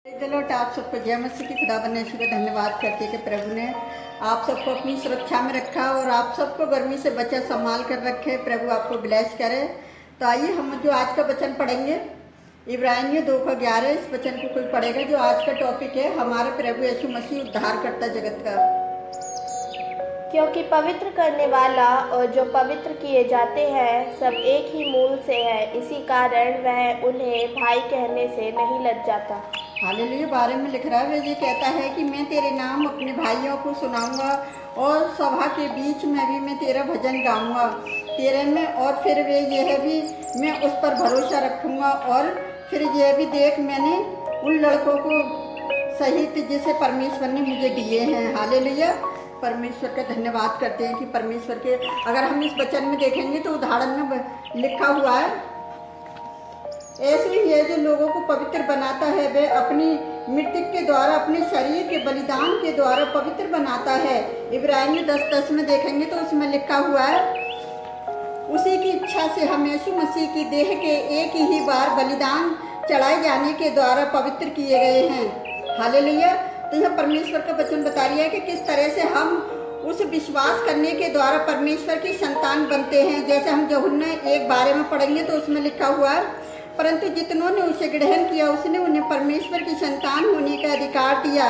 लौट आप सबको जय मसीह की खुदा बनैशी का धन्यवाद करते कि प्रभु ने आप सबको अपनी सुरक्षा में रखा और आप सबको गर्मी से बचा संभाल कर रखे। प्रभु आपको ब्लेस करे। तो आइए हम जो आज का वचन पढ़ेंगे इब्रानियों 2:11। इस वचन को कोई पढ़ेगा जो आज का टॉपिक है हमारे प्रभु यीशु मसीह उद्धार करता जगत का। क्योंकि पवित्र करने वाला और जो पवित्र किए जाते हैं सब एक ही मूल से है, इसी कारण वह उन्हें भाई कहने से नहीं लज जाता। हालेलुया। बारे में लिख रहा है, वे ये कहता है कि मैं तेरे नाम अपने भाइयों को सुनाऊंगा और सभा के बीच में भी मैं तेरा भजन गाऊंगा तेरे में। और फिर वे यह भी मैं उस पर भरोसा रखूंगा। और फिर यह भी देख मैंने उन लड़कों को सहित जिसे परमेश्वर ने मुझे दिए हैं। हालेलुया। परमेश्वर का धन्यवाद करते हैं कि परमेश्वर के अगर हम इस वचन में देखेंगे तो उदाहरण में लिखा हुआ है, ऐसे ही है जो लोगों को पवित्र बनाता है वे अपनी मृत्यु के द्वारा अपने शरीर के बलिदान के द्वारा पवित्र बनाता है। इब्रानियों 10:10 में देखेंगे तो उसमें लिखा हुआ है, उसी की इच्छा से हम यीशु मसीह की देह के एक ही बार बलिदान चढ़ाए जाने के द्वारा पवित्र किए गए हैं। हालेलुया। तो यह परमेश्वर का वचन बता रही है कि किस तरह से हम उस विश्वास करने के द्वारा परमेश्वर की संतान बनते हैं। जैसे हम यूहन्ना 1 बारे में पढ़ेंगे तो उसमें लिखा हुआ है, परंतु जितनों ने उसे ग्रहण किया उसने उन्हें परमेश्वर की संतान होने का अधिकार दिया,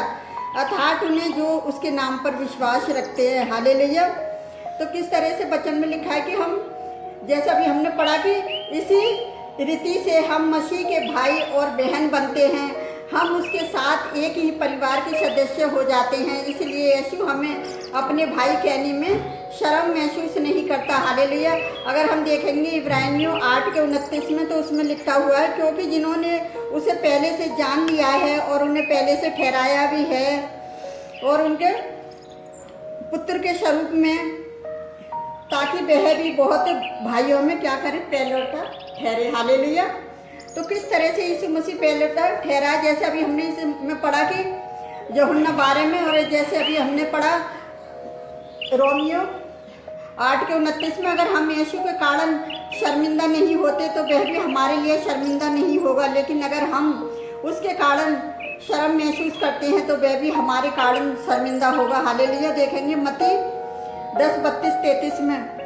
अर्थात उन्हें जो उसके नाम पर विश्वास रखते हैं। हालेलुया। तो किस तरह से वचन में लिखा है कि हम जैसा भी हमने पढ़ा कि इसी रीति से हम मसीह के भाई और बहन बनते हैं, हम उसके साथ एक ही परिवार के सदस्य हो जाते हैं। इसलिए यीशु हमें अपने भाई कहने में शर्म महसूस नहीं करता। हालेलुया। अगर हम देखेंगे इब्रानियों 8:29 में तो उसमें लिखा हुआ है, क्योंकि जिन्होंने उसे पहले से जान लिया है और उन्हें पहले से ठहराया भी है और उनके पुत्र के स्वरूप में, ताकि वह भी बहुत भाइयों में क्या करे, पहलौठा ठहरे। हालेलुया। तो किस तरह से यीशु मसीह पहलौठा ठहरा, जैसे अभी हमने इसमें पढ़ा कि यूहन्ना 12 में, और जैसे अभी हमने पढ़ा रोमियो 8:29 में, अगर हम यीशु के कारण शर्मिंदा नहीं होते तो वह भी हमारे लिए शर्मिंदा नहीं होगा, लेकिन अगर हम उसके कारण शर्म महसूस करते हैं तो वह भी हमारे कारण शर्मिंदा होगा। हालेलुया। देखेंगे मत्ती 10:32-33 में,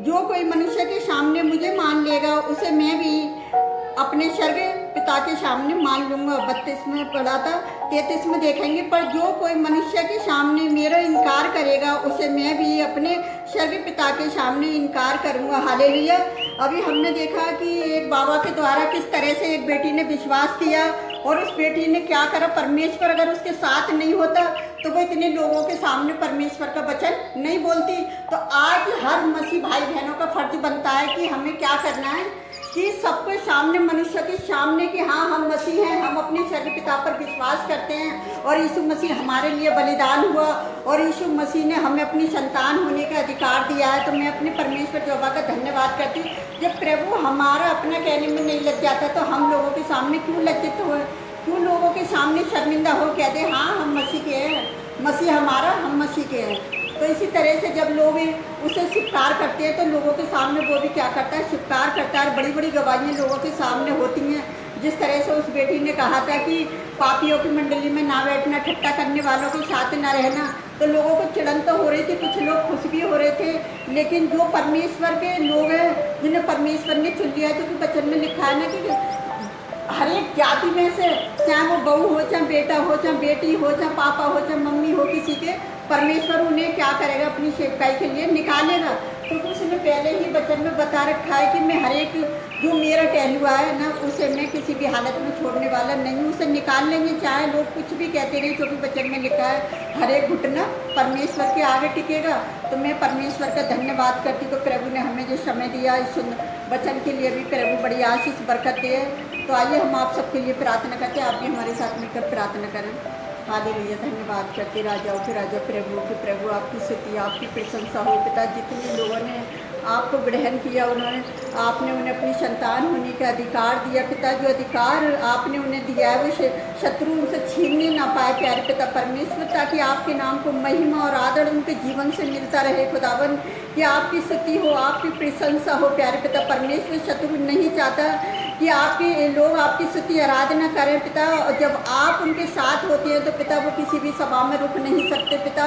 जो कोई मनुष्य के सामने मुझे मान लेगा उसे मैं भी अपने स्वर्ग पिता के सामने मान लूंगा। 32 में पढ़ा था। 33 में देखेंगे, पर जो कोई मनुष्य के सामने मेरा इनकार करेगा उसे मैं भी अपने स्वर्ग पिता के सामने इनकार करूंगा। हालेलुया। अभी हमने देखा कि एक बाबा के द्वारा किस तरह से एक बेटी ने विश्वास किया और उस बेटी ने क्या करा, परमेश्वर अगर उसके साथ नहीं होता तो वो इतने लोगों के सामने परमेश्वर का वचन नहीं बोलती। तो आज हर मसीह भाई बहनों का फर्ज बनता है कि हमें क्या करना है कि सबके सामने, मनुष्य के सामने, कि हाँ हम मसीह हैं, हम अपने स्वर्ग पिता पर विश्वास करते हैं और यीशु मसीह हमारे लिए बलिदान हुआ और यीशु मसीह ने हमें अपनी संतान होने का अधिकार दिया है। तो मैं अपने परमेश्वर यहोवा का धन्यवाद करती हूँ। जब प्रभु हमारा अपना कहने में नहीं लग जाता तो हम लोगों के सामने क्यों लज्जित हो, क्यों लोगों के सामने शर्मिंदा हो, कहते हाँ हम मसीह के हैं, मसीह हमारा, हम मसीह के हैं। तो इसी तरह से जब लोग उसे स्वीकार करते हैं तो लोगों के सामने वो भी क्या करता है, स्वीकार करता है। बड़ी बड़ी गवाहियाँ लोगों के सामने होती हैं। जिस तरह से उस बेटी ने कहा था कि पापियों की मंडली में ना बैठना, ठट्टा करने वालों के साथ ना रहना, तो लोगों को चिड़न तो हो रही थी, कुछ लोग खुश भी हो रहे थे, लेकिन जो परमेश्वर के लोग हैं जिन्हें परमेश्वर ने चुन लिया, क्योंकि वचन में लिखा है ना कि हर एक जाति में से, चाहे वो बहू हो, चाहे बेटा हो, चाहे बेटी हो, चाहे पापा हो, चाहे मम्मी हो, किसी के, परमेश्वर उन्हें क्या करेगा, अपनी सेवकाई के लिए निकालेगा। क्योंकि उसने पहले ही वचन में बता रखा है कि मैं हर एक जो मेरा टहलुआ है ना उसे मैं किसी भी हालत में छोड़ने वाला नहीं हूँ, उसे निकाल लेंगे चाहे लोग कुछ भी कहते रहे। क्योंकि वचन में लिखा है हर एक घुटना परमेश्वर के आगे टिकेगा। तो मैं परमेश्वर का धन्यवाद करती तो प्रभु ने हमें जो समय दिया इस वचन के लिए भी प्रभु बड़ी आशीष बरकत दे। तो आइए हम आप सबके लिए प्रार्थना करते हैं, आप भी हमारे साथ मिलकर प्रार्थना करें। हालेलुया। धन्यवाद करते राजाओं के राजा, प्रभु के प्रभु, आपकी स्तुति, आपकी प्रशंसा हो पिता। जितने लोगों ने आपको ग्रहण किया, आपने उन्हें अपनी संतान होने का अधिकार दिया पिता। जो अधिकार आपने उन्हें दिया है वो शत्रु उनसे छीनने ना पाए प्यारे पिता परमेश्वर, ताकि आपके नाम को महिमा और आदर उनके जीवन से मिलता रहे खुदावन। कि आपकी स्तुति हो, आपकी प्रशंसा हो प्यारे पिता परमेश्वर। शत्रु नहीं चाहता कि आपके लोग आपकी स्तुति आराधना करें पिता। और जब आप उनके साथ होते हैं तो पिता वो किसी भी सभा में रुक नहीं सकते पिता,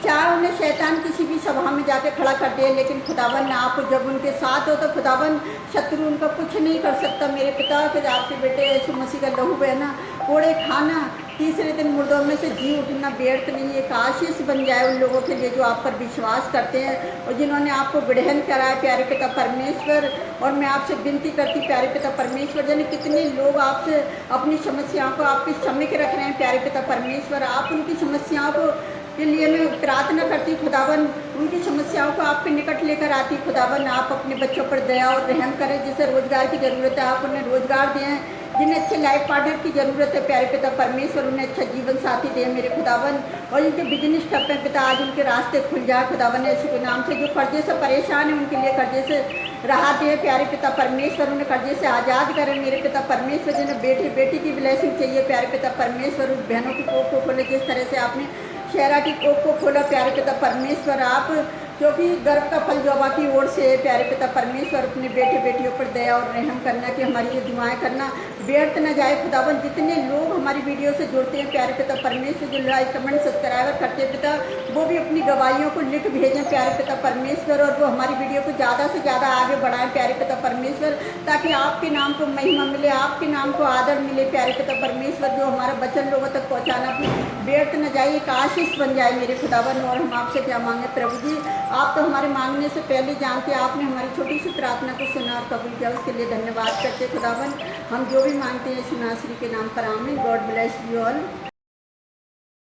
चाहे उन्हें शैतान किसी भी सभा में जाके खड़ा कर दे, लेकिन खुदावन आप जब उनके साथ हो तो खुदावन शत्रु उनका कुछ नहीं कर सकता मेरे पिता। कि आपके बेटे यीशु मसीह का लहू बहना, कोड़े खाना, तीसरे दिन मुर्दों में से जी उठना व्यर्थ नहीं, एक आशीष बन जाए उन लोगों के लिए जो आप पर विश्वास करते हैं और जिन्होंने आपको विढ़न करा है प्यारे पिता परमेश्वर। और मैं आपसे विनती करती प्यारे पिता परमेश्वर, जाने कितने लोग आपसे अपनी समस्याओं को आपके समय के रख रहे हैं प्यारे पिता परमेश्वर। आप उनकी समस्याओं को के लिए मैं प्रार्थना करती खुदावन, उनकी समस्याओं को आपके निकट लेकर आती खुदावन। आप अपने बच्चों पर दया और रहम करें, जिसे रोजगार की ज़रूरत है आप उन्हें रोजगार दें, जिन्हें अच्छे लाइफ पार्टनर की ज़रूरत है प्यारे पिता परमेश्वर उन्हें अच्छा जीवन साथी दें मेरे खुदावन। और जिनके बिजनेस ठप है पिता आज उनके रास्ते खुल जाए खुदावन यीशु के नाम से। जो कर्जे से परेशान है उनके लिए कर्जे से राहत दे प्यारे पिता परमेश्वर, उन्हें कर्जे से आज़ाद करें मेरे पिता परमेश्वर। जिन्हें बेटी बेटी की ब्लेसिंग चाहिए प्यारे पिता परमेश्वर, उस बहनों की कोख को खोले जिस तरह से आपने शहरा की कोख को खोला प्यारे पिता परमेश्वर। आप क्योंकि गर्भ का फल जोबा की ओर से प्यारे पिता परमेश्वर अपने बेटे बेटियों पर दया और रहम करना, कि हमारी ये दुआएं करना व्यर्थ न जाए खुदावन। जितने लोग हमारी वीडियो से जुड़ते हैं प्यारे पिता परमेश्वर, जो लाइक कमेंट सब्सक्राइबर करते हैं पिता, वो भी अपनी गवाहियों को लिख भेजें प्यारे पिता परमेश्वर। और वो हमारी वीडियो को ज़्यादा से ज़्यादा आगे बढ़ाएं प्यारे पिता परमेश्वर, ताकि आपके नाम को महिमा मिले, आपके नाम को आदर मिले प्यारे पिता परमेश्वर। जो हमारा वचन लोगों तक पहुँचाना व्यर्थ न जाए, एक आशीष बन जाए मेरे खुदावन। और हम आपसे क्या मांगे प्रभु जी, आप तो हमारे मांगने से पहले जानते, आपने हमारी छोटी सी प्रार्थना को सुना और कबूल किया, उसके लिए धन्यवाद करते खुदावन। हम जो भी मांगते हैं यीशु नासरी के नाम पर आमीन। God bless you all.